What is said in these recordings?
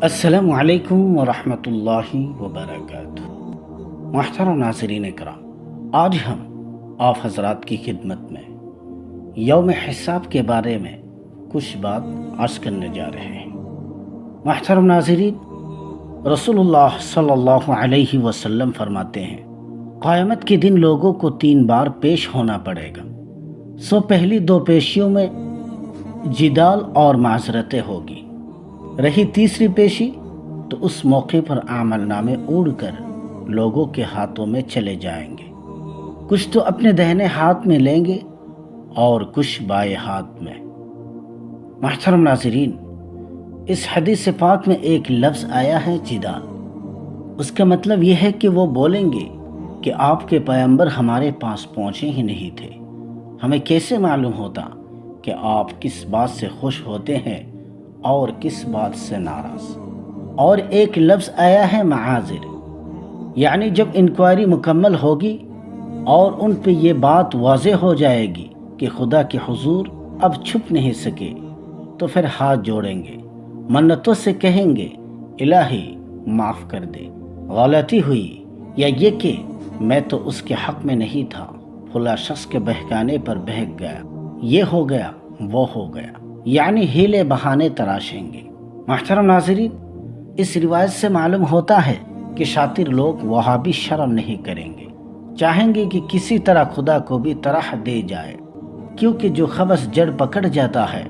السلام علیکم ورحمۃ اللہ وبرکاتہ۔ محترم ناظرین کرام، آج ہم آپ حضرات کی خدمت میں یوم حساب کے بارے میں کچھ بات عرض کرنے جا رہے ہیں۔ محترم ناظرین، رسول اللہ صلی اللہ علیہ وسلم فرماتے ہیں، قیامت کے دن لوگوں کو 3 بار پیش ہونا پڑے گا۔ پہلی 2 پیشیوں میں جدال اور معذرتیں ہوگی۔ رہی تیسری پیشی تو اس موقع پر اعمال نامے اڑ کر لوگوں کے ہاتھوں میں چلے جائیں گے۔ کچھ تو اپنے دہنے ہاتھ میں لیں گے اور کچھ بائیں ہاتھ میں۔ محترم ناظرین، اس حدیث پاک میں ایک لفظ آیا ہے جدال۔ اس کا مطلب یہ ہے کہ وہ بولیں گے کہ آپ کے پیغمبر ہمارے پاس پہنچے ہی نہیں تھے، ہمیں کیسے معلوم ہوتا کہ آپ کس بات سے خوش ہوتے ہیں اور کس بات سے ناراض۔ اور ایک لفظ آیا ہے معاذر، یعنی جب انکوائری مکمل ہوگی اور ان پہ یہ بات واضح ہو جائے گی کہ خدا کے حضور اب چھپ نہیں سکے، تو پھر ہاتھ جوڑیں گے، منتوں سے کہیں گے الہی معاف کر دے، غلطی ہوئی، یا یہ کہ میں تو اس کے حق میں نہیں تھا، فلاں شخص کے بہکانے پر بہک گیا، یہ ہو گیا وہ ہو گیا، یعنی ہیلے بہانے تراشیں گے۔ محترم ناظرین، اس روایت سے معلوم ہوتا ہے کہ شاطر لوگ وہاں بھی شرم نہیں کریں گے، چاہیں گے کہ کسی طرح خدا کو بھی طرح دے جائے، کیونکہ جو خبث جڑ پکڑ جاتا ہے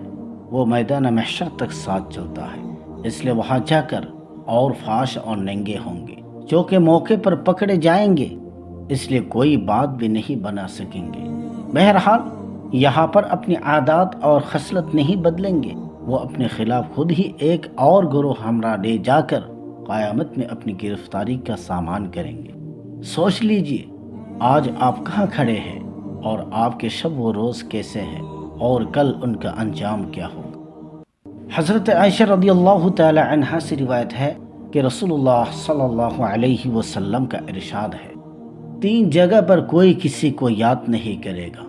وہ میدان محشر تک ساتھ چلتا ہے، اس لیے وہاں جا کر اور فاش اور ننگے ہوں گے، جو کہ موقع پر پکڑے جائیں گے، اس لیے کوئی بات بھی نہیں بنا سکیں گے۔ بہرحال یہاں پر اپنی عادات اور خصلت نہیں بدلیں گے، وہ اپنے خلاف خود ہی ایک اور گروہ ہمراہ لے جا کر قیامت میں اپنی گرفتاری کا سامان کریں گے۔ سوچ لیجئے آج آپ کہاں کھڑے ہیں اور آپ کے شب و روز کیسے ہیں اور کل ان کا انجام کیا ہوگا۔ حضرت عائشہ رضی اللہ تعالی عنہا سے روایت ہے کہ رسول اللہ صلی اللہ علیہ وسلم کا ارشاد ہے، 3 جگہ پر کوئی کسی کو یاد نہیں کرے گا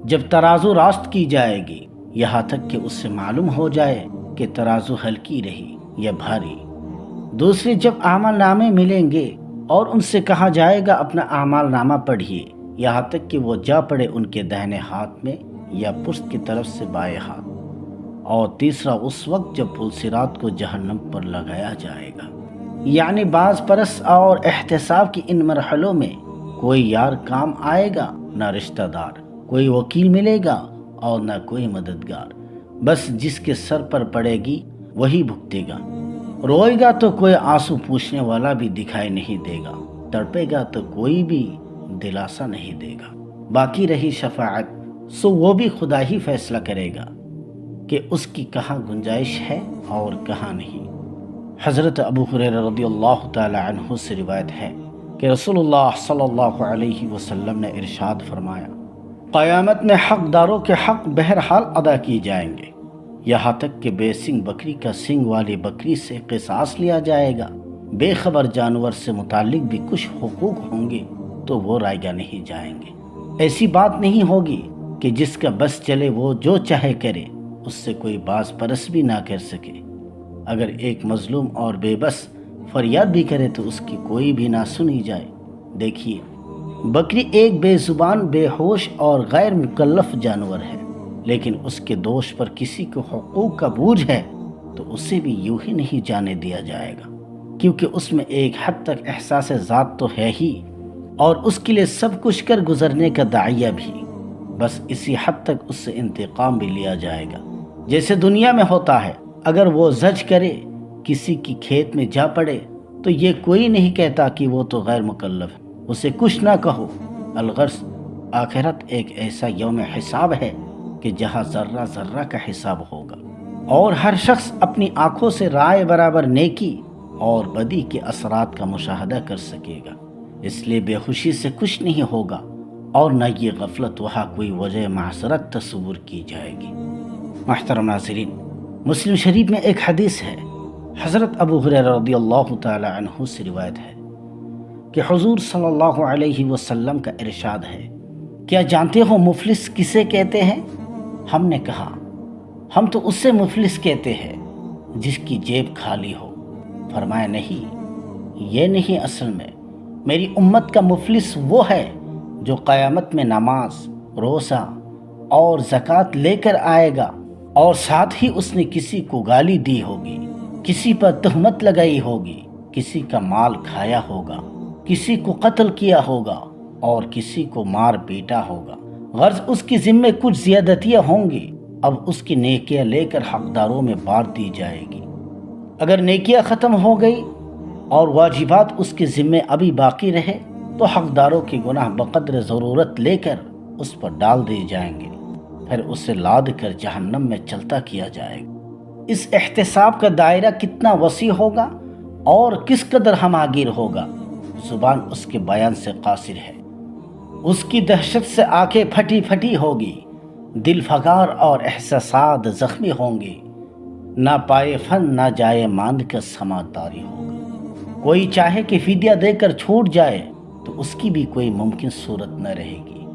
جب ترازو راست کی جائے گی، یہاں تک کہ اس سے معلوم ہو جائے کہ ترازو ہلکی رہی یا بھاری۔ دوسری، جب اعمال نامے ملیں گے اور ان سے کہا جائے گا اپنا اعمال نامہ پڑھیے، یہاں تک کہ وہ جا پڑے ان کے دہنے ہاتھ میں یا پشت کی طرف سے بائیں ہاتھ۔ اور تیسرا، اس وقت جب پل صراط کو جہنم پر لگایا جائے گا۔ یعنی باز پرس اور احتساب کی ان مرحلوں میں کوئی یار کام آئے گا، نہ رشتہ دار، کوئی وکیل ملے گا اور نہ کوئی مددگار، بس جس کے سر پر پڑے گی وہی بھگتے گا۔ روئے گا تو کوئی آنسو پوچھنے والا بھی دکھائی نہیں دے گا، تڑپے گا تو کوئی بھی دلاسا نہیں دے گا۔ باقی رہی شفاعت، سو وہ بھی خدا ہی فیصلہ کرے گا کہ اس کی کہاں گنجائش ہے اور کہاں نہیں۔ حضرت ابو ہریرہ رضی اللہ تعالی عنہ سے روایت ہے کہ رسول اللہ صلی اللہ علیہ وسلم نے ارشاد فرمایا، قیامت میں حقداروں کے حق بہرحال ادا کی جائیں گے، یہاں تک کہ بے سنگ بکری کا سنگ والی بکری سے قصاص لیا جائے گا۔ بے خبر جانور سے متعلق بھی کچھ حقوق ہوں گے تو وہ رائگاں نہیں جائیں گے۔ ایسی بات نہیں ہوگی کہ جس کا بس چلے وہ جو چاہے کرے، اس سے کوئی باز پرس بھی نہ کر سکے۔ اگر ایک مظلوم اور بے بس فریاد بھی کرے تو اس کی کوئی بھی نہ سنی جائے۔ دیکھیے، بکری ایک بے زبان، بے ہوش اور غیر مکلف جانور ہے، لیکن اس کے دوش پر کسی کو حقوق کا بوجھ ہے تو اسے بھی یوں ہی نہیں جانے دیا جائے گا، کیونکہ اس میں ایک حد تک احساس ذات تو ہے ہی، اور اس کے لیے سب کچھ کر گزرنے کا داعیہ بھی، بس اسی حد تک اس سے انتقام بھی لیا جائے گا جیسے دنیا میں ہوتا ہے۔ اگر وہ زج کرے، کسی کی کھیت میں جا پڑے، تو یہ کوئی نہیں کہتا کہ وہ تو غیر مکلف ہے، اسے کچھ نہ کہو۔ الغرض آخرت ایک ایسا یوم حساب ہے کہ جہاں ذرہ ذرہ کا حساب ہوگا، اور ہر شخص اپنی آنکھوں سے رائے برابر نیکی اور بدی کے اثرات کا مشاہدہ کر سکے گا۔ اس لیے بے خوشی سے کچھ نہیں ہوگا، اور نہ یہ غفلت وہاں کوئی وجہ معذرت تصور کی جائے گی۔ محترم ناظرین، مسلم شریف میں ایک حدیث ہے، حضرت ابو ہریرہ رضی اللہ تعالی عنہ سے روایت ہے کہ حضور صلی اللہ علیہ وسلم کا ارشاد ہے، کیا جانتے ہو مفلس کسے کہتے ہیں؟ ہم نے کہا، ہم تو اس سے مفلس کہتے ہیں جس کی جیب خالی ہو، فرمایا نہیں، یہ نہیں، اصل میں میری امت کا مفلس وہ ہے جو قیامت میں نماز، روزہ اور زکوٰۃ لے کر آئے گا اور ساتھ ہی اس نے کسی کو گالی دی ہوگی، کسی پر تہمت لگائی ہوگی، کسی کا مال کھایا ہوگا، کسی کو قتل کیا ہوگا اور کسی کو مار پیٹا ہوگا۔ غرض اس کی ذمے کچھ زیادتیاں ہوں گی، اب اس کی نیکیاں لے کر حقداروں میں بانٹ دی جائے گی۔ اگر نیکیاں ختم ہو گئی اور واجبات اس کے ذمے ابھی باقی رہے تو حقداروں کے گناہ بقدر ضرورت لے کر اس پر ڈال دیے جائیں گے، پھر اسے لاد کر جہنم میں چلتا کیا جائے گا۔ اس احتساب کا دائرہ کتنا وسیع ہوگا اور کس قدر ہماگیر ہوگا، زبان اس کے بیان سے قاصر ہے۔ اس کی دہشت سے آنکھیں پھٹی پھٹی ہوگی، دل فگار اور احساسات زخمی ہوں گے، نہ پائے فن نہ جائے ماند کا سماعتاری ہوگا۔ کوئی چاہے کہ فدیہ دے کر چھوٹ جائے تو اس کی بھی کوئی ممکن صورت نہ رہے گی،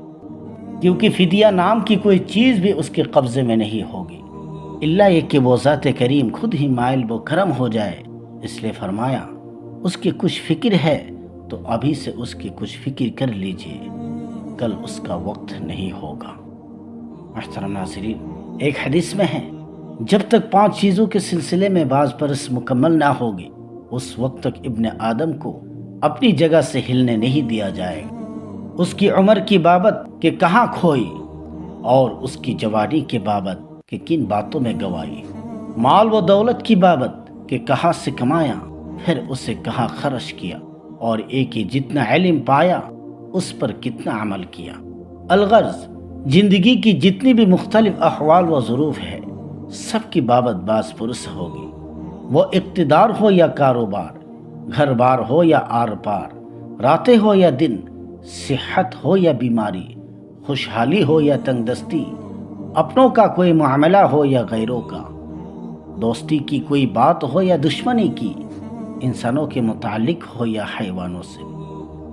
کیونکہ فدیہ نام کی کوئی چیز بھی اس کے قبضے میں نہیں ہوگی، الا یہ کہ وہ ذات کریم خود ہی مائل و کرم ہو جائے۔ اس لیے فرمایا اس کی کچھ فکر ہے تو ابھی سے اس کی کچھ فکر کر لیجئے، کل اس کا وقت نہیں ہوگا۔ محترم ناظرین، ایک حدیث میں ہے، جب تک 5 چیزوں کے سلسلے میں باز پرس مکمل نہ ہوگی اس وقت تک ابن آدم کو اپنی جگہ سے ہلنے نہیں دیا جائے گا۔ اس کی عمر کی بابت کہ کہاں کھوئی، اور اس کی جوانی کے بابت کہ کن باتوں میں گوائی، مال و دولت کی بابت کہ کہاں سے کمایا پھر اسے کہاں خرچ کیا، اور ایک ہی جتنا علم پایا اس پر کتنا عمل کیا۔ الغرض زندگی کی جتنی بھی مختلف احوال و ظروف ہے سب کی بابت باز پرس ہوگی، وہ اقتدار ہو یا کاروبار، گھر بار ہو یا آر پار، راتیں ہو یا دن، صحت ہو یا بیماری، خوشحالی ہو یا تنگ دستی، اپنوں کا کوئی معاملہ ہو یا غیروں کا، دوستی کی کوئی بات ہو یا دشمنی کی، انسانوں کے متعلق ہو یا حیوانوں سے۔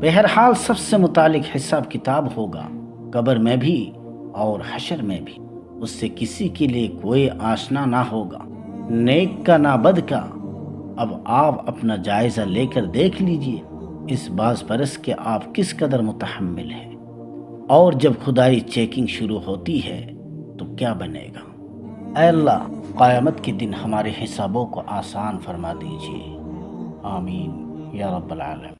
بہرحال سب سے متعلق حساب کتاب ہوگا، قبر میں بھی اور حشر میں بھی۔ اس سے کسی کے لیے کوئی آشنا نہ ہوگا، نیک کا نہ بد کا۔ اب آپ اپنا جائزہ لے کر دیکھ لیجئے اس باز پرس کے آپ کس قدر متحمل ہیں، اور جب خدائی چیکنگ شروع ہوتی ہے تو کیا بنے گا۔ اے اللہ، قیامت کے دن ہمارے حسابوں کو آسان فرما دیجئے، آمین یا رب العالمین۔